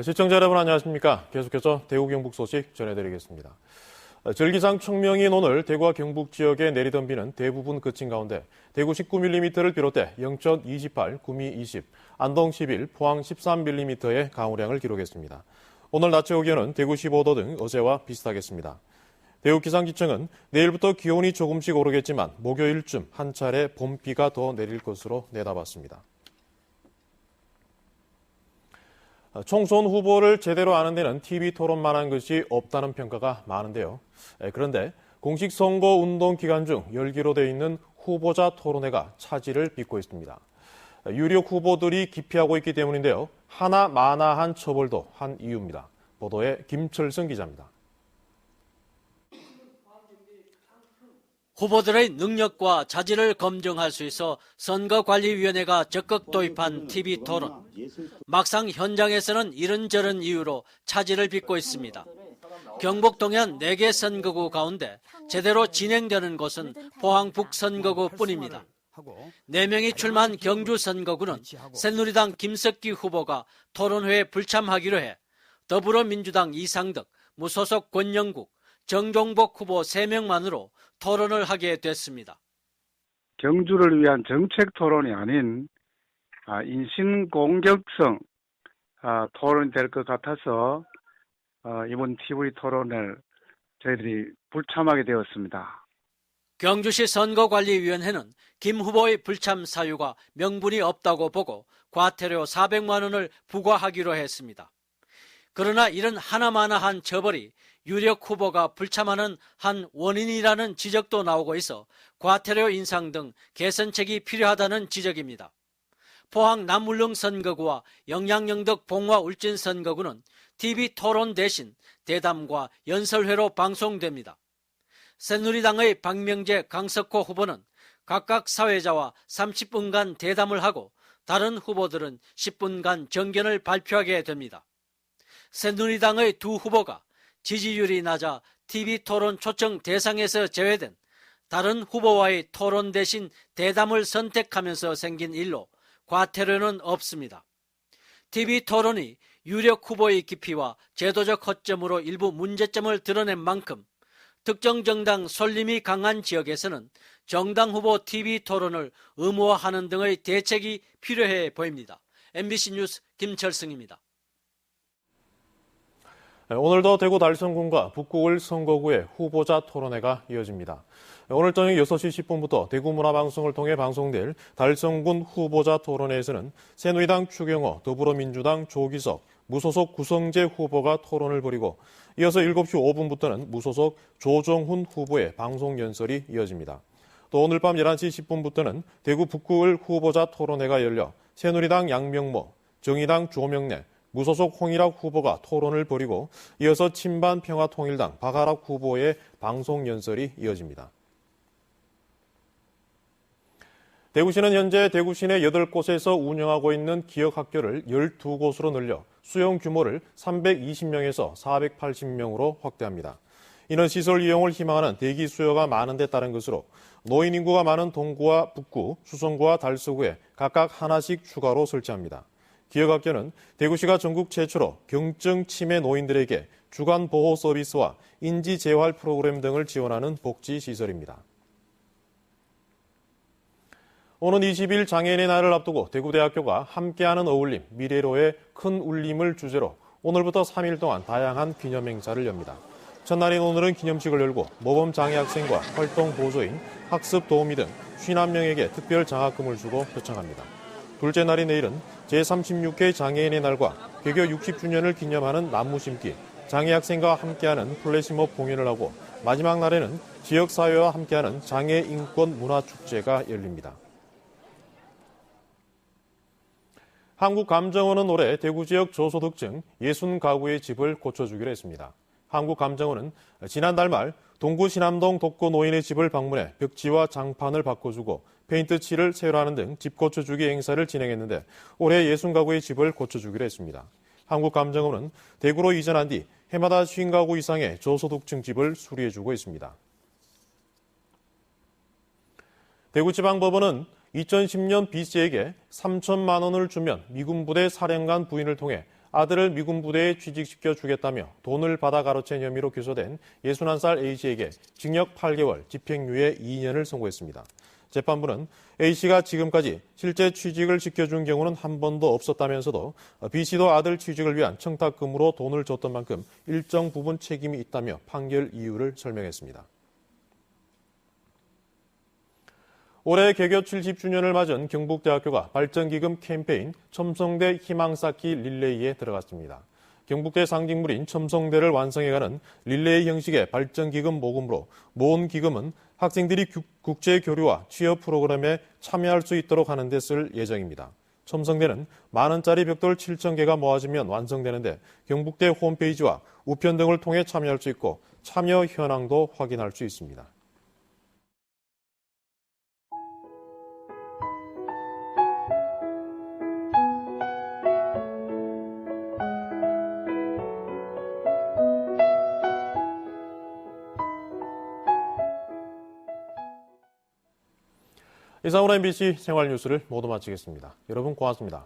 시청자 여러분 안녕하십니까? 계속해서 대구 경북 소식 전해드리겠습니다. 절기상 청명인 오늘 대구와 경북 지역에 내리던 비는 대부분 그친 가운데 대구 19mm를 비롯해 영천 28, 구미 20, 안동 11, 포항 13mm의 강우량을 기록했습니다. 오늘 낮 최고 기온은 대구 15도 등 어제와 비슷하겠습니다. 대구 기상지청은 내일부터 기온이 조금씩 오르겠지만 목요일쯤 한 차례 봄비가 더 내릴 것으로 내다봤습니다. 총선 후보를 제대로 아는 데는 TV 토론만한 것이 없다는 평가가 많은데요. 그런데 공식 선거 운동 기간 중 열기로 되어 있는 후보자 토론회가 차질을 빚고 있습니다. 유력 후보들이 기피하고 있기 때문인데요. 하나마나한 처벌도 한 이유입니다. 보도에 김철승 기자입니다. 후보들의 능력과 자질을 검증할 수 있어 선거관리위원회가 적극 도입한 TV 토론. 막상 현장에서는 이런저런 이유로 차질을 빚고 있습니다. 경북 동해안 4개 선거구 가운데 제대로 진행되는 곳은 포항 북선거구뿐입니다. 4명이 출마한 경주 선거구는 새누리당 김석기 후보가 토론회에 불참하기로 해 더불어민주당 이상덕, 무소속 권영국, 정종복 후보 3명만으로 토론을 하게 됐습니다. 경주를 위한 정책 토론이 아닌 인신공격성 토론이 될 것 같아서 이번 TV 토론을 저희들이 불참하게 되었습니다. 경주시 선거관리위원회는 김 후보의 불참 사유가 명분이 없다고 보고 과태료 400만 원을 부과하기로 했습니다. 그러나 이런 하나마나한 처벌이 유력 후보가 불참하는 한 원인이라는 지적도 나오고 있어 과태료 인상 등 개선책이 필요하다는 지적입니다. 포항 남울릉 선거구와 영양영덕 봉화 울진 선거구는 TV 토론 대신 대담과 연설회로 방송됩니다. 새누리당의 박명재, 강석호 후보는 각각 사회자와 30분간 대담을 하고 다른 후보들은 10분간 정견을 발표하게 됩니다. 새누리당의 두 후보가 지지율이 낮아 TV 토론 초청 대상에서 제외된 다른 후보와의 토론 대신 대담을 선택하면서 생긴 일로 과태료는 없습니다. TV 토론이 유력 후보의 기피와 제도적 허점으로 일부 문제점을 드러낸 만큼 특정 정당 솔림이 강한 지역에서는 정당 후보 TV 토론을 의무화하는 등의 대책이 필요해 보입니다. MBC 뉴스 김철승입니다. 오늘도 대구 달성군과 북구을 선거구의 후보자 토론회가 이어집니다. 오늘 저녁 6시 10분부터 대구문화방송을 통해 방송될 달성군 후보자 토론회에서는 새누리당 추경호, 더불어민주당 조기석, 무소속 구성재 후보가 토론을 벌이고 이어서 7시 5분부터는 무소속 조정훈 후보의 방송 연설이 이어집니다. 또 오늘 밤 11시 10분부터는 대구 북구을 후보자 토론회가 열려 새누리당 양명모, 정의당 조명래, 무소속 홍일학 후보가 토론을 벌이고 이어서 친반평화통일당 박아락 후보의 방송 연설이 이어집니다. 대구시는 현재 대구 시내 8곳에서 운영하고 있는 기역학교를 12곳으로 늘려 수용 규모를 320명에서 480명으로 확대합니다. 이는 시설 이용을 희망하는 대기 수요가 많은 데 따른 것으로 노인 인구가 많은 동구와 북구, 수성구와 달서구에 각각 하나씩 추가로 설치합니다. 기역학교는 대구시가 전국 최초로 경증 치매 노인들에게 주간 보호 서비스와 인지 재활 프로그램 등을 지원하는 복지 시설입니다. 오는 20일 장애인의 날을 앞두고 대구대학교가 함께하는 어울림, 미래로의 큰 울림을 주제로 오늘부터 3일 동안 다양한 기념 행사를 엽니다. 첫날인 오늘은 기념식을 열고 모범 장애 학생과 활동 보조인, 학습 도우미 등 51명에게 특별 장학금을 주고 표창합니다. 둘째 날인 내일은 제36회 장애인의 날과 개교 60주년을 기념하는 나무 심기, 장애 학생과 함께하는 플래시몹 공연을 하고 마지막 날에는 지역사회와 함께하는 장애 인권 문화축제가 열립니다. 한국감정원은 올해 대구 지역 저소득층 60가구의 집을 고쳐주기로 했습니다. 한국감정원은 지난달 말 동구 신암동 독거 노인의 집을 방문해 벽지와 장판을 바꿔주고 페인트 칠을 새로 하는 등 집 고쳐주기 행사를 진행했는데 올해 60가구의 집을 고쳐주기로 했습니다. 한국감정원은 대구로 이전한 뒤 해마다 50가구 이상의 저소득층 집을 수리해주고 있습니다. 대구지방법원은 2010년 B씨에게 3천만 원을 주면 미군 부대 사령관 부인을 통해 아들을 미군 부대에 취직시켜 주겠다며 돈을 받아 가로챈 혐의로 기소된 61살 A씨에게 징역 8개월, 집행유예 2년을 선고했습니다. 재판부는 A씨가 지금까지 실제 취직을 시켜준 경우는 한 번도 없었다면서도 B씨도 아들 취직을 위한 청탁금으로 돈을 줬던 만큼 일정 부분 책임이 있다며 판결 이유를 설명했습니다. 올해 개교 70주년을 맞은 경북대학교가 발전기금 캠페인 첨성대 희망쌓기 릴레이에 들어갔습니다. 경북대 상징물인 첨성대를 완성해가는 릴레이 형식의 발전기금 모금으로 모은 기금은 학생들이 국제교류와 취업 프로그램에 참여할 수 있도록 하는 데 쓸 예정입니다. 첨성대는 만원짜리 벽돌 7,000개가 모아지면 완성되는데 경북대 홈페이지와 우편 등을 통해 참여할 수 있고 참여 현황도 확인할 수 있습니다. 이상으로 MBC 생활뉴스를 모두 마치겠습니다. 여러분 고맙습니다.